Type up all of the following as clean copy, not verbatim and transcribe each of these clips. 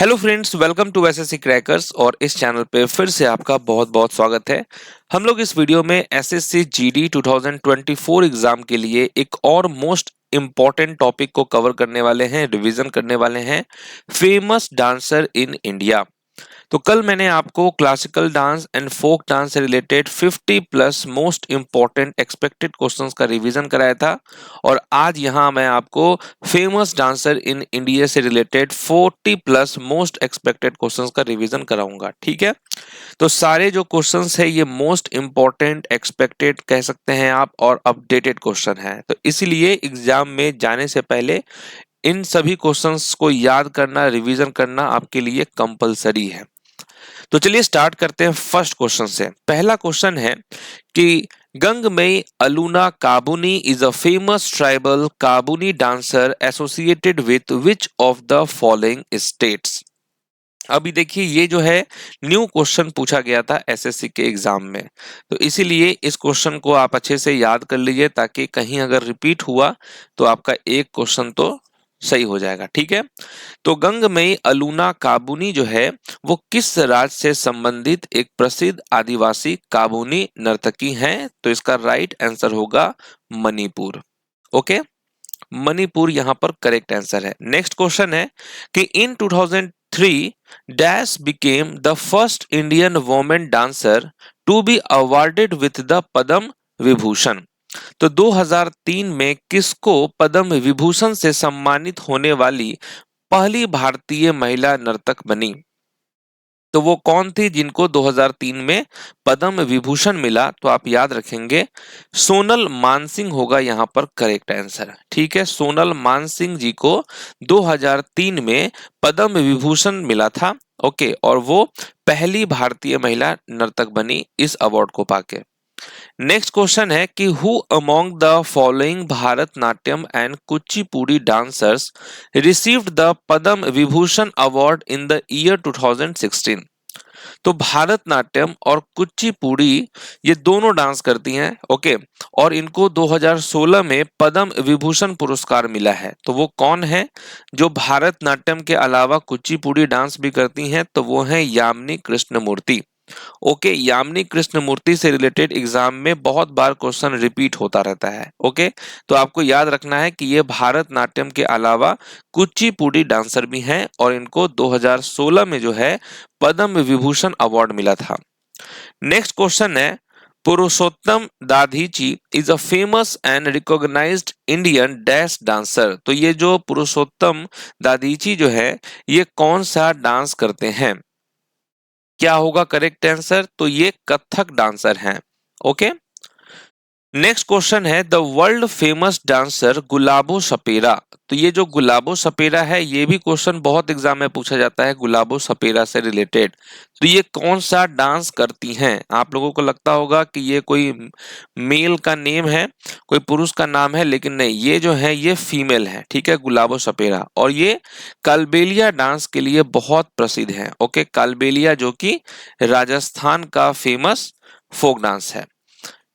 Hello friends, welcome to SSC crackers. और इस channel पे फिर से आपका बहुत बहुत स्वागत है। हम लोग इस वीडियो में एसएससी जीडी 2024 एग्जाम के लिए एक और मोस्ट इम्पॉर्टेंट टॉपिक को कवर करने वाले हैं, रिवीजन करने वाले हैं, फेमस डांसर इन इंडिया। तो कल मैंने आपको classical dance and folk dance से related 50 plus most important expected questions का रिवीजन कराया था। और आज यहाँ मैं आपको फेमस डांसर इन इंडिया से related 40 plus most expected questions का रिवीजन कराऊंगा। ठीक है, तो सारे जो क्वेश्चंस है ये मोस्ट इंपॉर्टेंट एक्सपेक्टेड कह सकते हैं आप, और अपडेटेड क्वेश्चन है। तो इसीलिए एग्जाम में जाने से पहले इन सभी क्वेश्चंस को याद करना, रिवीजन करना आपके लिए कंपलसरी है। तो चलिए स्टार्ट करते हैं फर्स्ट क्वेश्चन से। पहला क्वेश्चन है कि Gangmei Aluna Kabuni is a famous tribal Kabuni dancer associated with which of the following states. अभी देखिए, ये जो है न्यू क्वेश्चन पूछा गया था एसएससी के एग्जाम में, तो इसीलिए इस क्वेश्चन को आप अच्छे से याद कर लीजिए, ताकि कहीं अगर रिपीट हुआ तो आपका एक क्वेश्चन तो सही हो जाएगा। ठीक है, तो गंगमेई अलूना काबुनी जो है वो किस राज्य से संबंधित एक प्रसिद्ध आदिवासी काबुनी नर्तकी हैं? तो इसका राइट आंसर होगा मणिपुर। ओके, मणिपुर यहां पर करेक्ट आंसर है। नेक्स्ट क्वेश्चन है कि in 2003 dash became the first Indian women dancer to be awarded with the Padma Vibhushan. तो 2003 में किसको पद्म विभूषण से सम्मानित होने वाली पहली भारतीय महिला नर्तक बनी? तो वो कौन थी जिनको 2003 में पद्म विभूषण मिला? तो आप याद रखेंगे सोनल मानसिंह होगा यहाँ पर करेक्ट आंसर। ठीक है, सोनल मानसिंह जी को 2003 में पद्म विभूषण मिला था। ओके, और वो पहली भारतीय महिला नर्तक बनी इस अवार्ड को पाके। नेक्स्ट क्वेश्चन है कि who among the following Bharat Natyam and Kuchipudi dancers received the Padma Vibhushan award in the year 2016। तो भारतनाट्यम और कुचिपुड़ी ये दोनों डांस करती हैं। ओके, और इनको 2016 में पद्म विभूषण पुरस्कार मिला है। तो वो कौन है जो भारतनाट्यम के अलावा कुचिपुड़ी डांस भी करती हैं? तो वो है यामिनी कृष्णमूर्ति। ओके, यामिनी कृष्णमूर्ति से रिलेटेड एग्जाम में बहुत बार क्वेश्चन रिपीट होता रहता है। ओके, तो आपको याद रखना है कि ये भारतनाट्यम के अलावा कुचिपुड़ी डांसर भी हैं, और इनको 2016 में जो है पद्म विभूषण अवार्ड मिला था। नेक्स्ट क्वेश्चन है Purushottam Dadheech is a famous and recognised Indian dash dancer. तो ये जो पुरुषोत्तम दाधीची जो है ये कौन सा डांस करते हैं? क्या होगा करेक्ट आंसर? तो ये कथक डांसर हैं। ओके, नेक्स्ट क्वेश्चन है the world famous dancer Gulabo Sapera. तो ये जो गुलाबो सपेरा है ये भी क्वेश्चन बहुत एग्जाम में पूछा जाता है गुलाबो सपेरा से रिलेटेड। तो ये कौन सा डांस करती हैं? आप लोगों को लगता होगा कि ये कोई मेल का नेम है, कोई पुरुष का नाम है, लेकिन नहीं, ये जो है ये फीमेल है। ठीक है, गुलाबो सपेरा, और ये कालबेलिया डांस के लिए बहुत प्रसिद्ध है। ओके, कालबेलिया जो कि राजस्थान का फेमस फोक डांस है।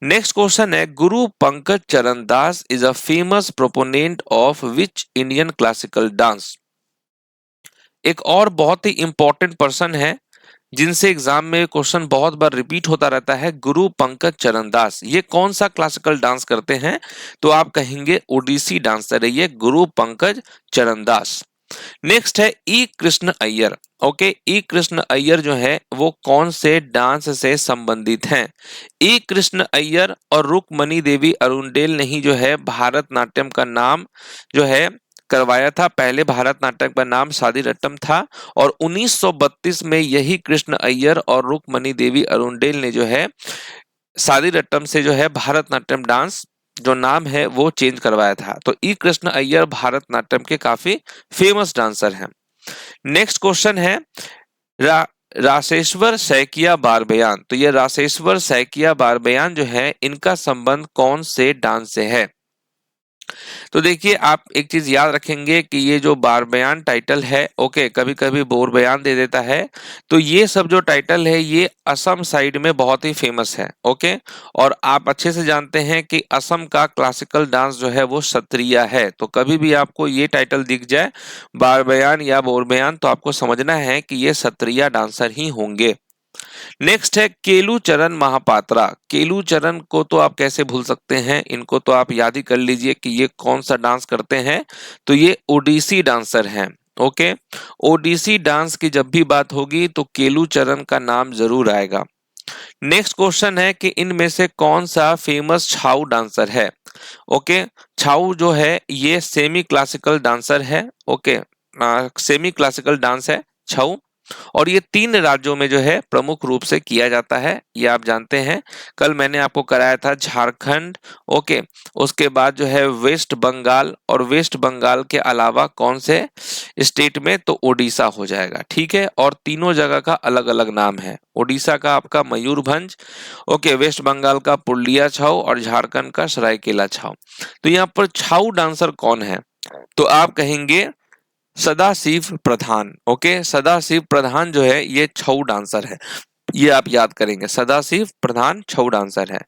नेक्स्ट क्वेश्चन है Guru Pankaj Charan Das is a famous proponent of which Indian classical dance. एक और बहुत ही इंपॉर्टेंट पर्सन है जिनसे एग्जाम में क्वेश्चन बहुत बार रिपीट होता रहता है, गुरु पंकज चरण दास। ये कौन सा क्लासिकल डांस करते हैं? तो आप कहेंगे ओडिसी डांसर है ये गुरु पंकज चरण दास। नेक्स्ट है ई कृष्ण अय्यर। ओके, ई कृष्ण अय्यर जो है वो कौन से डांस से संबंधित हैं? ई कृष्ण अय्यर और रुक्मणी देवी अरुणडेल ने ही जो है भारतनाट्यम का नाम जो है करवाया था। पहले भारतनाट्यम का नाम सादीरट्टम था, और 1932 में यही कृष्ण अय्यर और रुक्मणी देवी अरुणडेल ने जो है सादीरट्टम से जो है भारतनाट्यम डांस जो नाम है वो चेंज करवाया था। तो ई कृष्ण अय्यर भारतनाट्यम के काफी फेमस डांसर हैं। नेक्स्ट क्वेश्चन है रा, रासेश्वर सैकिया बारबयान। तो ये रासेश्वर सैकिया बारबयान जो है इनका संबंध कौन से डांस से है? तो देखिए आप एक चीज याद रखेंगे कि ये जो बार बयान टाइटल है, ओके, कभी कभी बोर बयान दे देता है, तो ये सब जो टाइटल है ये असम साइड में बहुत ही फेमस है, ओके। और आप अच्छे से जानते हैं कि असम का क्लासिकल डांस जो है वो सत्रिया है। तो कभी भी आपको ये टाइटल दिख जाए, बार बयान या बोर बयान, तो आपको समझना है कि ये सत्रिया डांसर ही होंगे। नेक्स्ट है केलू चरण महापात्रा। केलू चरण को तो आप कैसे भूल सकते हैं, इनको तो आप याद ही कर लीजिए कि ये कौन सा डांस करते हैं। तो ये ओडिसी डांसर हैं, ओके। ओडिसी डांस की जब भी बात होगी तो केलू चरण का नाम जरूर आएगा। नेक्स्ट क्वेश्चन है कि इनमें से कौन सा फेमस छाऊ डांसर है, ओके। छाऊ जो है ये सेमी क्लासिकल डांसर है, ओके। सेमी क्लासिकल डांस है छाऊ, और ये 3 राज्यों में जो है प्रमुख रूप से किया जाता है, ये आप जानते हैं। कल मैंने आपको कराया था झारखंड, ओके। उसके बाद जो है वेस्ट बंगाल, और वेस्ट बंगाल के अलावा कौन से स्टेट में, तो ओडिशा हो जाएगा, ठीक है। और तीनों जगह का अलग अलग नाम है। ओडिशा का आपका मयूरभंज, ओके, वेस्ट बंगाल का पुरुलिया छाऊ, और झारखंड का सरायकेला छाऊ। तो यहाँ पर छाऊ डांसर कौन है, तो आप कहेंगे सदाशिव प्रधान, ओके। सदाशिव प्रधान जो है ये छऊ डांसर है, ये आप याद करेंगे, सदाशिव प्रधान छऊ डांसर है।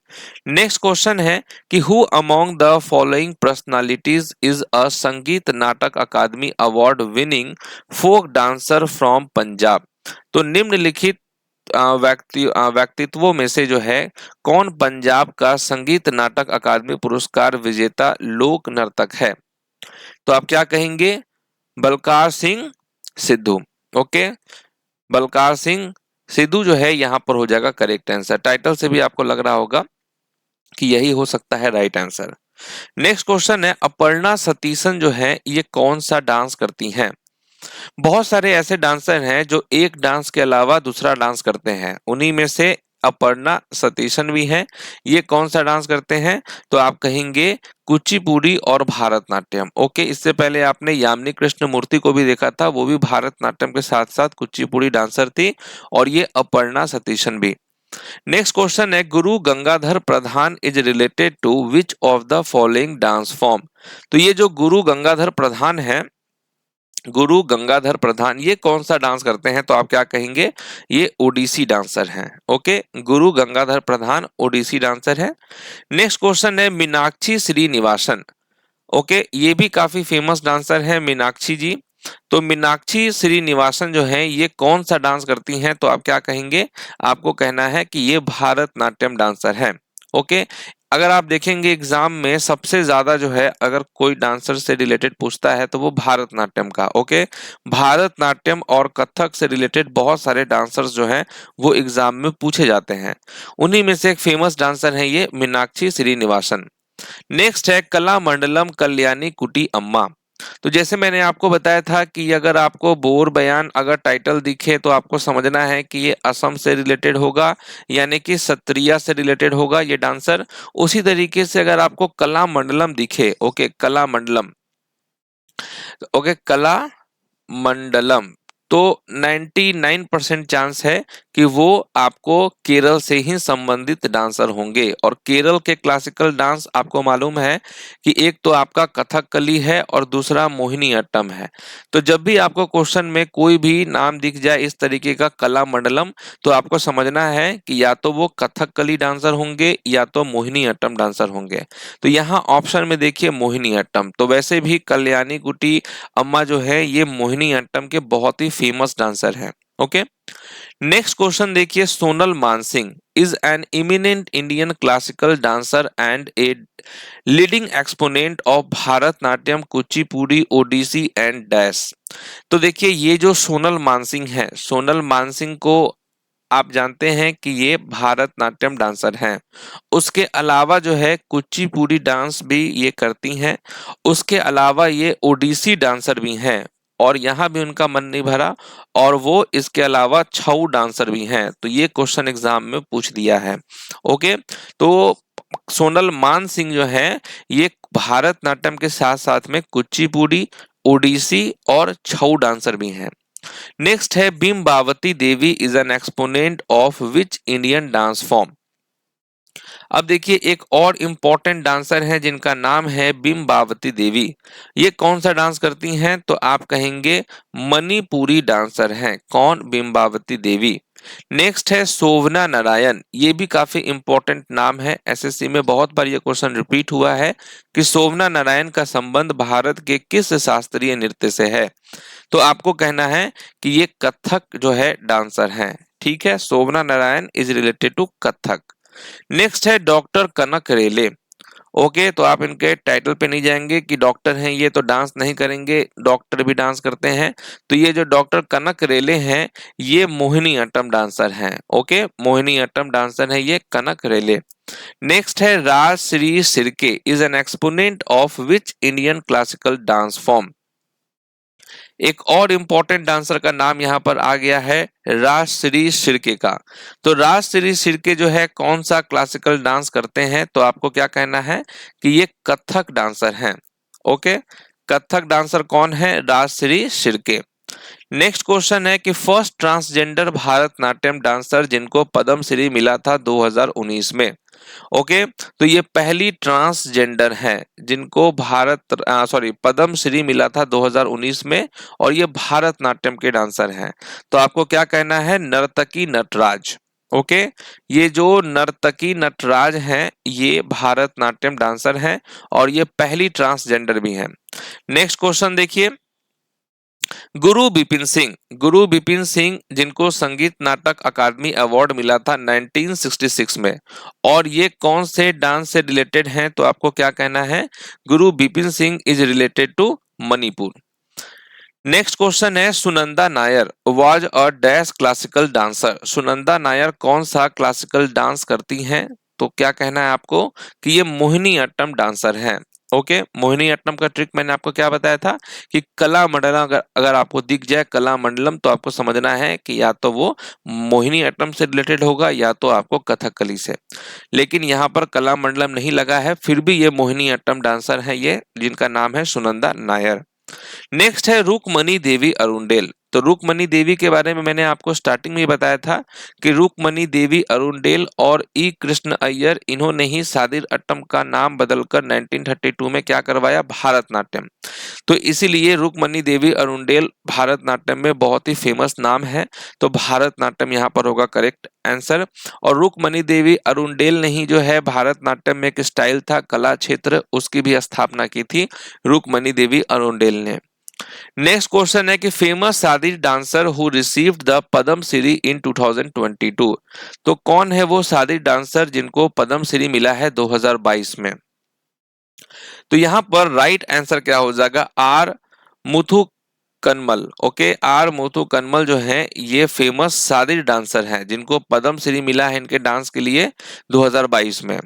नेक्स्ट क्वेश्चन है कि who among the following personalities is a Sangeet Natak Akademi award winning folk dancer from Punjab. तो निम्नलिखित व्यक्तित्वों में से जो है कौन पंजाब का संगीत नाटक अकादमी पुरस्कार विजेता लोक नर्तक है, तो आप क्या कहेंगे, बलकार सिंह सिद्धू, ओके। बलकार सिंह सिद्धू जो है यहां पर हो जाएगा करेक्ट आंसर। टाइटल से भी आपको लग रहा होगा कि यही हो सकता है राइट आंसर। नेक्स्ट क्वेश्चन है अपर्णा सतीशन जो है ये कौन सा डांस करती हैं। बहुत सारे ऐसे डांसर हैं जो एक डांस के अलावा दूसरा डांस करते हैं, उन्हीं में से अपर्णा सतीशन भी हैं। ये कौन सा डांस करते हैं, तो आप कहेंगे कुचिपुड़ी और भारतनाट्यम, ओके। इससे पहले आपने यामिनी कृष्ण मूर्ति को भी देखा था, वो भी भारतनाट्यम के साथ साथ कुचिपुड़ी डांसर थी, और ये अपर्णा सतीशन भी। नेक्स्ट क्वेश्चन है Guru Gangadhar Pradhan is related to which of the following dance form. तो ये जो गुरु गंगाधर प्रधान है, गुरु गंगाधर प्रधान ये कौन सा डांस करते हैं, तो आप क्या कहेंगे, ये ओडिसी डांसर हैं, ओके। गुरु गंगाधर प्रधान ओडिसी डांसर है। नेक्स्ट क्वेश्चन है मीनाक्षी श्रीनिवासन, ओके। ये भी काफी फेमस डांसर है मीनाक्षी जी। तो मीनाक्षी श्रीनिवासन जो है ये कौन सा डांस करती हैं, तो आप क्या कहेंगे, आपको कहना है कि ये भारतनाट्यम डांसर है, ओके। अगर आप देखेंगे एग्जाम में सबसे ज्यादा जो है अगर कोई डांसर से रिलेटेड पूछता है तो वो भारतनाट्यम का, ओके। भारतनाट्यम और कथक से रिलेटेड बहुत सारे डांसर्स जो हैं वो एग्जाम में पूछे जाते हैं, उन्हीं में से एक फेमस डांसर है ये मीनाक्षी श्रीनिवासन। नेक्स्ट है कला मंडलम कल्याणी कुटी अम्मा। तो जैसे मैंने आपको बताया था कि अगर आपको बोर बयान अगर टाइटल दिखे तो आपको समझना है कि ये असम से रिलेटेड होगा, यानी कि सत्रिया से रिलेटेड होगा ये डांसर। उसी तरीके से अगर आपको कला मंडलम दिखे, ओके, कला मंडलम, ओके, कला मंडलम, तो 99% चांस है कि वो आपको केरल से ही संबंधित डांसर होंगे। और केरल के क्लासिकल डांस आपको मालूम है कि एक तो आपका कथकली है और दूसरा मोहिनी अट्टम है। तो जब भी आपको क्वेश्चन में कोई भी नाम दिख जाए इस तरीके का कला मंडलम, तो आपको समझना है कि या तो वो कथकली डांसर होंगे या तो मोहिनी अट्टम डांसर होंगे। तो यहाँ ऑप्शन में देखिए मोहिनी अट्टम। तो वैसे भी कल्याणी कुटी अम्मा जो है ये मोहिनी अट्टम के बहुत ही फेमस डांसर हैं, ओके। नेक्स्ट क्वेश्चन देखिए Sonal Mansingh is an eminent Indian classical dancer and a leading exponent of Bharatanatyam Kuchipudi Odissi and dash. तो देखिए ये जो सोनल मानसिंह है, सोनल मानसिंह को आप जानते हैं कि ये भारतनाट्यम डांसर हैं। उसके अलावा जो है कुचिपुड़ी डांस भी ये करती हैं। उसके अलावा ये ओडिसी डांसर भी हैं, और यहाँ भी उनका मन नहीं भरा, और वो इसके अलावा छऊ डांसर भी हैं। तो ये क्वेश्चन एग्जाम में पूछ दिया है, ओके। तो सोनल मान सिंह जो है ये भारतनाट्यम के साथ साथ में कुचिपुड़ी, ओडिसी और छऊ डांसर भी हैं। नेक्स्ट है Bimbavati Devi is an exponent of which Indian dance form. अब देखिए एक और इम्पोर्टेंट डांसर है जिनका नाम है बिंबावती देवी। ये कौन सा डांस करती हैं? तो आप कहेंगे मणिपुरी डांसर हैं। कौन? बिंबावती देवी। नेक्स्ट है शोभना नारायण। ये भी काफी इंपॉर्टेंट नाम है, एसएससी में बहुत बार ये क्वेश्चन रिपीट हुआ है कि शोभना नारायण का संबंध भारत के किस शास्त्रीय नृत्य से है? तो आपको कहना है कि ये कथक जो है डांसर हैं। ठीक है, Shobhana Narayan is related to Kathak. Next है डॉक्टर कनक रेले। ओके, तो आप इनके टाइटल पे नहीं जाएंगे कि डॉक्टर हैं ये तो डांस नहीं करेंगे, डॉक्टर भी डांस करते हैं। तो ये जो डॉक्टर कनक रेले हैं ये मोहिनी अट्टम डांसर हैं। ओके, मोहिनी अट्टम डांसर है ये कनक रेले। नेक्स्ट है Rajashree Shirke is an exponent of which Indian classical dance form. एक और इम्पोर्टेंट डांसर का नाम यहाँ पर आ गया है राजश्री शिर्के का। तो राजश्री शिर्के जो है कौन सा क्लासिकल डांस करते हैं? तो आपको क्या कहना है कि ये कथक डांसर हैं। ओके, कथक डांसर कौन है? राजश्री शिर्के। नेक्स्ट क्वेश्चन है कि फर्स्ट ट्रांसजेंडर भारतनाट्यम डांसर जिनको पद्मश्री मिला था 2019 में। ओके, तो ये पहली ट्रांसजेंडर है जिनको पद्मश्री मिला था 2019 में, और ये भारतनाट्यम के डांसर हैं। तो आपको क्या कहना है? नर्तकी नटराज। ओके, ये जो नर्तकी नटराज हैं ये भारतनाट्यम डांसर हैं और ये पहली ट्रांसजेंडर भी हैं। नेक्स्ट क्वेश्चन देखिए, गुरु बिपिन सिंह जिनको संगीत नाटक अकादमी अवार्ड मिला था 1966 में, और ये कौन से डांस से रिलेटेड हैं? तो आपको क्या कहना है? Guru Bipin Singh is related to Manipur. Next question है Sunanda Nair was a dash classical dancer. Sunanda Nair कौन सा क्लासिकल डांस करती हैं? तो क्या कहना है आपको कि ये मोहिनी अट्टम डांसर हैं। ओके, मोहिनी अट्टम का ट्रिक मैंने आपको क्या बताया था कि कला मंडलम अगर आपको दिख जाए कला मंडलम तो आपको समझना है कि या तो वो मोहिनी अट्टम से रिलेटेड होगा या तो आपको कथकली से। लेकिन यहाँ पर कला मंडलम नहीं लगा है, फिर भी ये मोहिनी अट्टम डांसर है ये, जिनका नाम है सुनंदा नायर। नेक्स्ट है रुकमणी देवी अरुणडेल। तो रुकमणी देवी के बारे में मैंने आपको स्टार्टिंग में बताया था कि रुकमणी देवी अरुणडेल और ई कृष्ण अय्यर इन्होंने ही सादिर अट्टम का नाम बदलकर 1932 में क्या करवाया? भारतनाट्यम। तो इसीलिए रुकमणी देवी अरुणडेल भारतनाट्यम में बहुत ही फेमस नाम है। तो भारतनाट्यम यहाँ पर होगा करेक्ट आंसर। और रुकमणी देवी अरुणडेल ने ही जो है भारतनाट्यम में एक स्टाइल था कला क्षेत्र, उसकी भी स्थापना की थी रुकमणी देवी अरुणडेल ने। नेक्स्ट क्वेश्चन है कि फेमस सादी dancer who received the Padmashri इन 2022। तो कौन है वो सादी डांसर जिनको पद्मश्री मिला है 2022 में? तो यहां पर राइट आंसर क्या हो जाएगा? R Muthu Kannammal. Okay, R Muthu Kannammal जो है ये फेमस सादी डांसर हैं जिनको पद्मश्री मिला है इनके डांस के लिए 2022 में।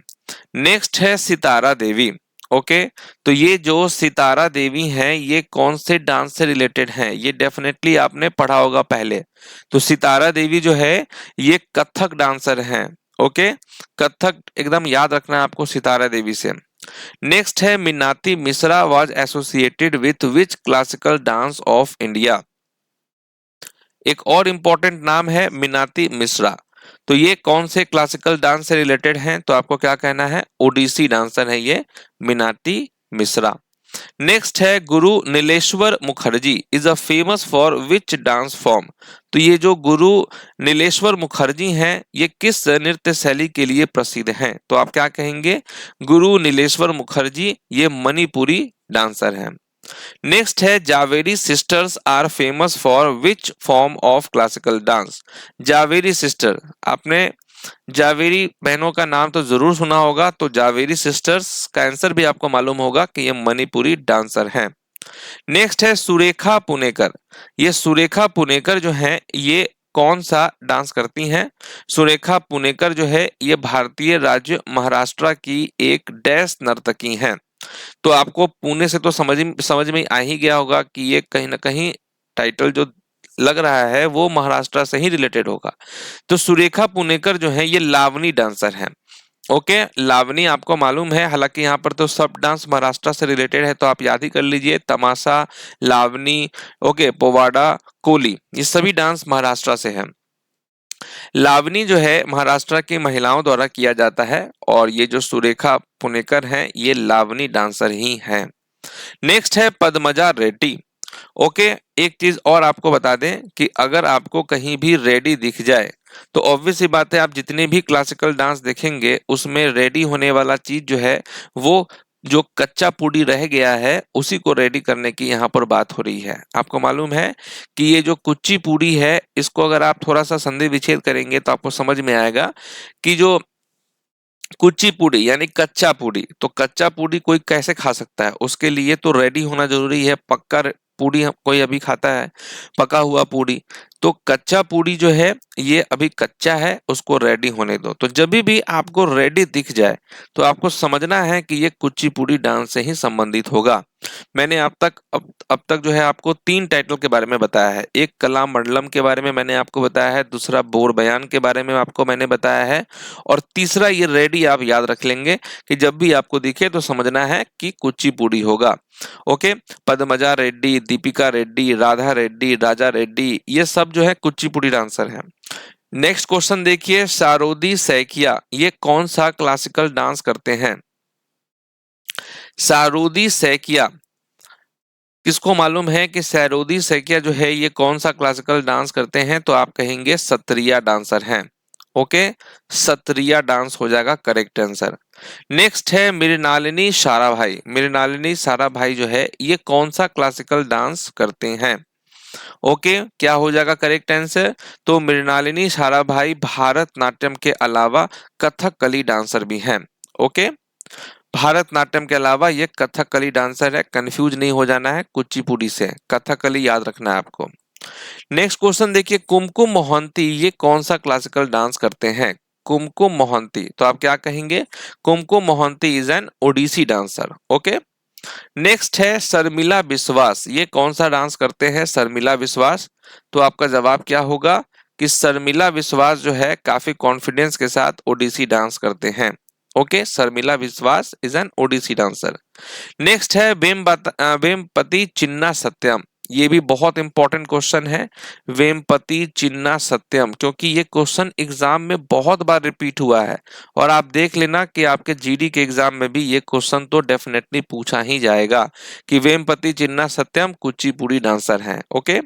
नेक्स्ट है सितारा देवी। ओके, तो ये जो सितारा देवी हैं ये कौन से डांस से रिलेटेड हैं? ये डेफिनेटली आपने पढ़ा होगा पहले। तो सितारा देवी जो है ये कथक डांसर हैं। ओके, कथक एकदम याद रखना है आपको सितारा देवी से। नेक्स्ट है Minati Mishra was associated with which classical dance of India. एक और इंपॉर्टेंट नाम है मीनाती मिश्रा। तो ये कौन से क्लासिकल डांस से रिलेटेड हैं? तो आपको क्या कहना है? ओडिसी डांसर है ये मीनाती मिश्रा। नेक्स्ट है Guru Nileshwar Mukherjee is a famous for which dance form. तो ये जो गुरु नीलेश्वर मुखर्जी हैं ये किस नृत्य शैली के लिए प्रसिद्ध हैं? तो आप क्या कहेंगे? गुरु नीलेश्वर मुखर्जी ये मणिपुरी डांसर हैं। नेक्स्ट है Jhaveri sisters are famous for which form of classical dance. Jhaveri sister, आपने जावेरी बहनों का नाम तो जरूर सुना होगा, तो जावेरी सिस्टर्स का आंसर भी आपको मालूम होगा कि ये मणिपुरी डांसर हैं। नेक्स्ट है सुरेखा पुनेकर। ये सुरेखा पुनेकर जो है ये कौन सा डांस करती हैं? सुरेखा पुनेकर जो है ये भारतीय राज्य महाराष्ट्र की एक डैश नर्तकी हैं। तो आपको पुणे से तो समझ में आ ही गया होगा कि ये कहीं ना कहीं टाइटल जो लग रहा है वो महाराष्ट्र से ही रिलेटेड होगा। तो सुरेखा पुनेकर जो है ये लावनी डांसर हैं। ओके, लावनी आपको मालूम है, हालांकि यहाँ पर तो सब डांस महाराष्ट्र से रिलेटेड है तो आप याद ही कर लीजिए, तमाशा, लावनी, ओके, पोवाड़ा, कोली, ये सभी डांस महाराष्ट्र से हैं। लावनी जो है महाराष्ट्र की महिलाओं द्वारा किया जाता है और ये जो सुरेखा पुणेकर हैं ये लावनी डांसर ही हैं। नेक्स्ट है पद्मजा रेड्डी। ओके, एक चीज और आपको बता दें कि अगर आपको कहीं भी रेडी दिख जाए तो ऑब्वियस सी बात है आप जितने भी क्लासिकल डांस देखेंगे उसमें रेडी होने वाला चीज जो है वो जो कच्चा पूड़ी रह गया है उसी को रेडी करने की यहाँ पर बात हो रही है। आपको मालूम है कि ये जो कुच्ची पूड़ी है इसको अगर आप थोड़ा सा संधि विच्छेद करेंगे तो आपको समझ में आएगा कि जो कुच्ची पूड़ी यानी कच्चा पूड़ी, तो कच्चा पूड़ी कोई कैसे खा सकता है, उसके लिए तो रेडी होना जरूरी है। पूड़ी कोई अभी खाता है पका हुआ पूड़ी, तो कच्चा पूड़ी जो है ये अभी कच्चा है, उसको रेडी होने दो। तो जब भी आपको रेडी दिख जाए तो आपको समझना है कि ये कुचिपुड़ी डांस से ही संबंधित होगा। मैंने अब तक जो है आपको 3 टाइटल के बारे में बताया है। एक कला मंडलम के बारे में मैंने आपको बताया है, दूसरा बोर बयान के बारे में आपको मैंने बताया है और तीसरा ये रेडी आप याद रख लेंगे कि जब भी आपको दिखे तो समझना है कि कुचिपुड़ी होगा। ओके, पद्मजा रेड्डी, दीपिका रेड्डी, राधा रेड्डी, राजा रेड्डी, ये सब जो है कुचिपुड़ी डांसर हैं। नेक्स्ट क्वेश्चन देखिए, सारोदी सैकिया ये कौन सा क्लासिकल डांस करते हैं? सारोदी सैकिया, किसको मालूम है कि सैरोदी सैकिया जो है ये कौन सा क्लासिकल डांस करते हैं? तो आप कहेंगे सत्रिया डांसर हैं। ओके, सत्रिया डांस हो जाएगा करेक्ट आंसर। नेक्स्ट है मृणालिनी साराभाई। मृणालिनी साराभाई जो है ये कौन सा क्लासिकल डांस करते हैं? ओके, क्या हो जाएगा करेक्ट आंसर? तो मृणालिनी साराभाई भारतनाट्यम के अलावा कथकली डांसर भी हैं। ओके, भारतनाट्यम के अलावा ये कथकली डांसर है, कंफ्यूज नहीं हो जाना है कुचिपुड़ी से, कथकली याद रखना है आपको। नेक्स्ट क्वेश्चन देखिए, कुमकुम मोहंती ये कौन सा क्लासिकल डांस करते हैं? कुमकुम मोहंती, तो आप क्या कहेंगे? Kumkum Mohanty is an Odissi dancer. Okay, next है शर्मिला विश्वास, ये कौन सा डांस करते हैं? शर्मिला विश्वास, तो आपका जवाब क्या होगा कि शर्मिला विश्वास जो है काफी कॉन्फिडेंस के साथ ओडिसी डांस करते हैं। Okay, Sharmila Biswas is an Odissi dancer. Next है वेमपति चिन्ना सत्यम, ये भी बहुत इंपॉर्टेंट क्वेश्चन है। वेमपति चिन्ना सत्यम, क्योंकि ये क्वेश्चन एग्जाम में बहुत बार रिपीट हुआ है और आप देख लेना कि आपके जीडी के एग्जाम में भी ये क्वेश्चन तो डेफिनेटली पूछा ही जाएगा कि वेमपति चिन्ना सत्यम कुचिपुड़ी डांसर हैं। ओके,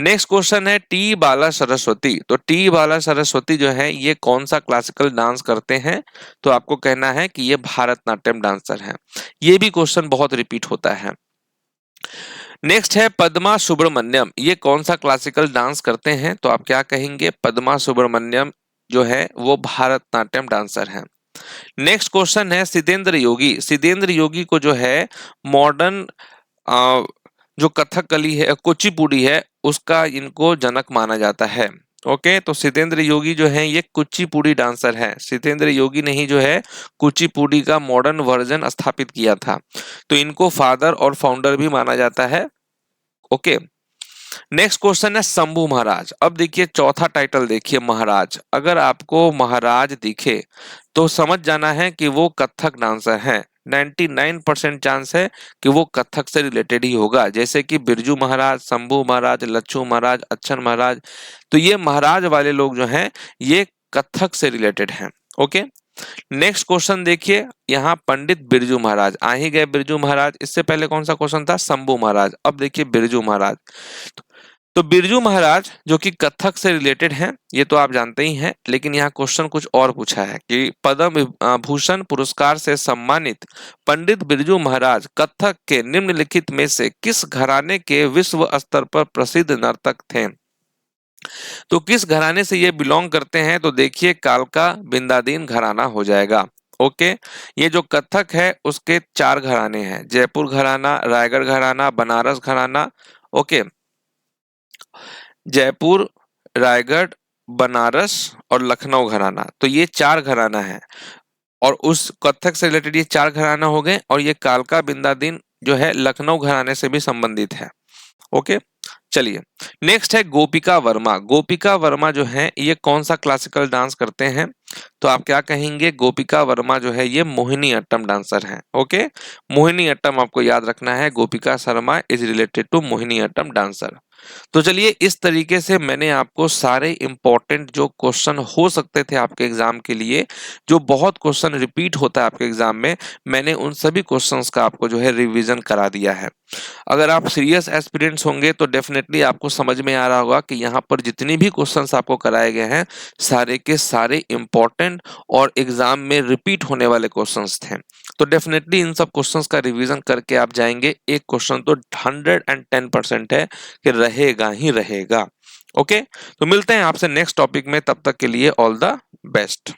नेक्स्ट क्वेश्चन है टी बाला सरस्वती। तो टी बाला सरस्वती जो है ये कौन सा क्लासिकल डांस करते हैं? तो आपको कहना है कि ये भारतनाट्यम डांसर हैं। ये भी क्वेश्चन बहुत रिपीट होता है। नेक्स्ट है पद्मा सुब्रमण्यम, ये कौन सा क्लासिकल डांस करते हैं? तो आप क्या कहेंगे? पद्मा सुब्रमण्यम जो है वो भारतनाट्यम डांसर हैं। नेक्स्ट क्वेश्चन है सितेंद्र योगी। सितेंद्र योगी को जो है मॉडर्न जो कथकली है कुचिपुड़ी है उसका इनको जनक माना जाता है। ओके, तो सितेंद्र योगी जो है ये कुचिपुड़ी डांसर है। सितेंद्र योगी ने ही जो है कुचिपुड़ी का मॉडर्न वर्जन स्थापित किया था, तो इनको फादर और फाउंडर भी माना जाता है। ओके, नेक्स्ट क्वेश्चन है शंभू महाराज। अब देखिए चौथा टाइटल देखिए महाराज। अगर आपको महाराज दिखे तो समझ जाना है कि वो कथक डांसर हैं। 99% चांस है कि वो कथक से रिलेटेड ही होगा, जैसे कि बिरजू महाराज, शंभू महाराज, लच्छू महाराज, अच्छन महाराज, तो ये महाराज वाले लोग जो हैं ये कथक से रिलेटेड हैं। ओके, नेक्स्ट क्वेश्चन देखिए, यहाँ पंडित बिरजू महाराज आ ही गए। बिरजू महाराज, इससे पहले कौन सा क्वेश्चन था? शंभू महाराज। अब देखिए बिरजू महाराज। तो बिरजू महाराज जो कि कथक से रिलेटेड हैं ये तो आप जानते ही हैं, लेकिन यहाँ क्वेश्चन कुछ और पूछा है कि पद्म भूषण पुरस्कार से सम्मानित पंडित बिरजू महाराज कथक के निम्नलिखित में से किस घराने के विश्व स्तर पर प्रसिद्ध नर्तक थे? तो किस घराने से ये बिलोंग करते हैं? तो देखिए कालका बिंदादीन घराना हो जाएगा। ओके, ये जो कथक है उसके 4 घराने हैं, जयपुर घराना, रायगढ़ घराना, बनारस घराना। ओके, जयपुर, रायगढ़, बनारस और लखनऊ घराना, तो ये 4 घराना है और उस कथक से रिलेटेड ये 4 घराना हो गए और ये कालका बिंदादीन जो है लखनऊ घराने से भी संबंधित है। ओके, चलिए नेक्स्ट है गोपिका वर्मा। गोपिका वर्मा जो है ये कौन सा क्लासिकल डांस करते हैं? तो आप क्या कहेंगे? गोपिका वर्मा जो है ये मोहिनी अट्टम डांसर हैं। ओके, मोहिनी अट्टम आपको याद रखना है, Gopika Sharma is related to Mohini Attam dancer. तो चलिए इस तरीके से मैंने आपको सारे इंपॉर्टेंट जो क्वेश्चन हो सकते थे आपके एग्जाम के लिए, जो बहुत क्वेश्चन रिपीट होता है आपके एग्जाम में, मैंने उन सभी क्वेश्चंस का आपको जो है रिवीजन करा दिया है। अगर आप सीरियस एस्पिरेंट्स होंगे तो डेफिनेटली आपको समझ में आ रहा होगा कि यहाँ पर जितने भी क्वेश्चंस आपको कराए गए हैं सारे के सारे इंपॉर्टेंट और एग्जाम में रिपीट होने वाले क्वेश्चंस थे। तो डेफिनेटली इन सब क्वेश्चंस का रिवीजन करके आप जाएंगे, एक क्वेश्चन तो 110% है कि रहेगा ही रहेगा। ओके, तो मिलते हैं आपसे नेक्स्ट टॉपिक में, तब तक के लिए ऑल द बेस्ट।